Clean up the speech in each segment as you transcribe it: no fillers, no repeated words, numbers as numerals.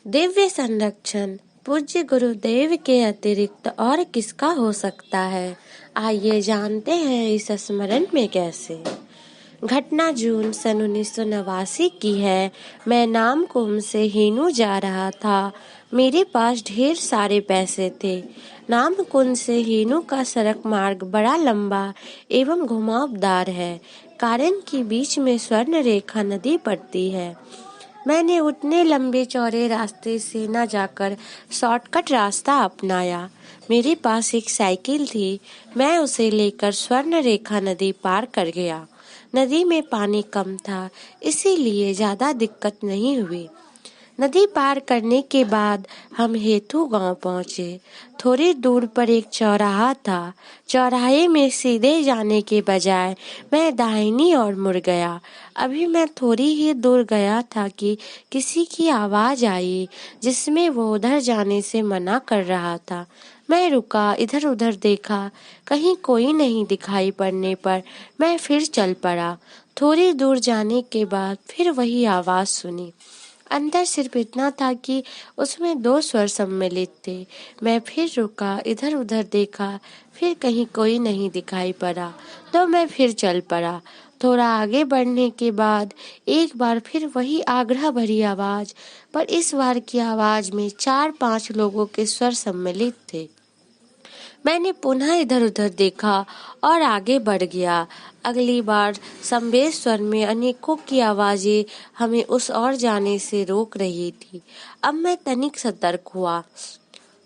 दिव्य संरक्षण पूज्य गुरुदेव के अतिरिक्त और किसका हो सकता है? आइए जानते हैं इस स्मरण में कैसे। घटना जून सन 1989 की है। मैं नामकुम से हेनू जा रहा था। मेरे पास ढेर सारे पैसे थे। नामकुम से हेनू का सड़क मार्ग बड़ा लंबा एवं घुमावदार है, कारण के बीच में स्वर्ण रेखा नदी पड़ती है। मैंने उतने लंबे चौड़े रास्ते से न जाकर शॉर्टकट रास्ता अपनाया। मेरे पास एक साइकिल थी। मैं उसे लेकर स्वर्ण रेखा नदी पार कर गया। नदी में पानी कम था, इसीलिए ज्यादा दिक्कत नहीं हुई। नदी पार करने के बाद हम हेतु गांव पहुंचे। थोड़ी दूर पर एक चौराहा था। चौराहे में सीधे जाने के बजाय मैं दाहिनी ओर मुड़ गया। अभी मैं थोड़ी ही दूर गया था कि किसी की आवाज आई, जिसमें वो उधर जाने से मना कर रहा था। मैं रुका, इधर उधर देखा, कहीं कोई नहीं दिखाई पड़ने पर मैं फिर चल पड़ा। थोड़ी दूर जाने के बाद फिर वही आवाज सुनी। अंदर सिर्फ इतना था कि उसमें 2 स्वर सम्मिलित थे। मैं फिर रुका, इधर उधर देखा, फिर कहीं कोई नहीं दिखाई पड़ा तो मैं फिर चल पड़ा। थोड़ा आगे बढ़ने के बाद एक बार फिर वही आग्रह भरी आवाज, पर इस बार की आवाज में 4-5 लोगों के स्वर सम्मिलित थे। मैंने पुनः इधर उधर देखा और आगे बढ़ गया। अगली बार संवेश स्वर में अनेकों की आवाजें हमें उस ओर जाने से रोक रही थी। अब मैं तनिक सतर्क हुआ।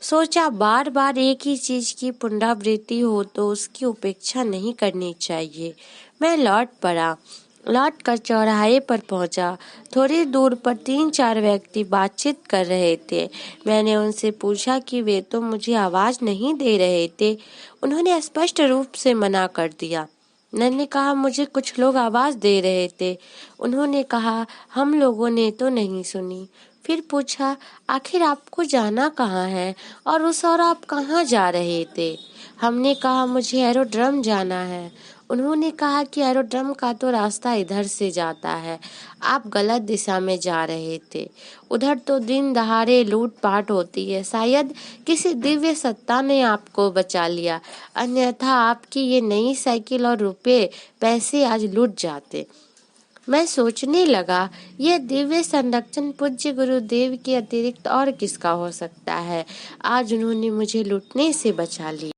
सोचा बार बार एक ही चीज की पुनरावृत्ति हो तो उसकी उपेक्षा नहीं करनी चाहिए। मैं लौट कर चौराहे पर पहुंचा। थोड़ी दूर पर 3-4 व्यक्ति बातचीत कर रहे थे। मैंने उनसे पूछा कि वे तो मुझे आवाज नहीं दे रहे थे। उन्होंने स्पष्ट रूप से मना कर दिया। मैंने कहा मुझे कुछ लोग आवाज दे रहे थे। उन्होंने कहा हम लोगों ने तो नहीं सुनी। फिर पूछा आखिर आपको जाना कहाँ है और उस ओर आप कहाँ जा रहे थे? हमने कहा मुझे एरोड्रम जाना है। उन्होंने कहा कि एरोड्रम का तो रास्ता इधर से जाता है, आप गलत दिशा में जा रहे थे। उधर तो दिन दहाड़े लूटपाट होती है। शायद किसी दिव्य सत्ता ने आपको बचा लिया, अन्यथा आपकी ये नई साइकिल और रुपए पैसे आज लूट जाते। मैं सोचने लगा, यह दिव्य संरक्षण पूज्य गुरुदेव के अतिरिक्त और किसका हो सकता है? आज उन्होंने मुझे लूटने से बचा लिया।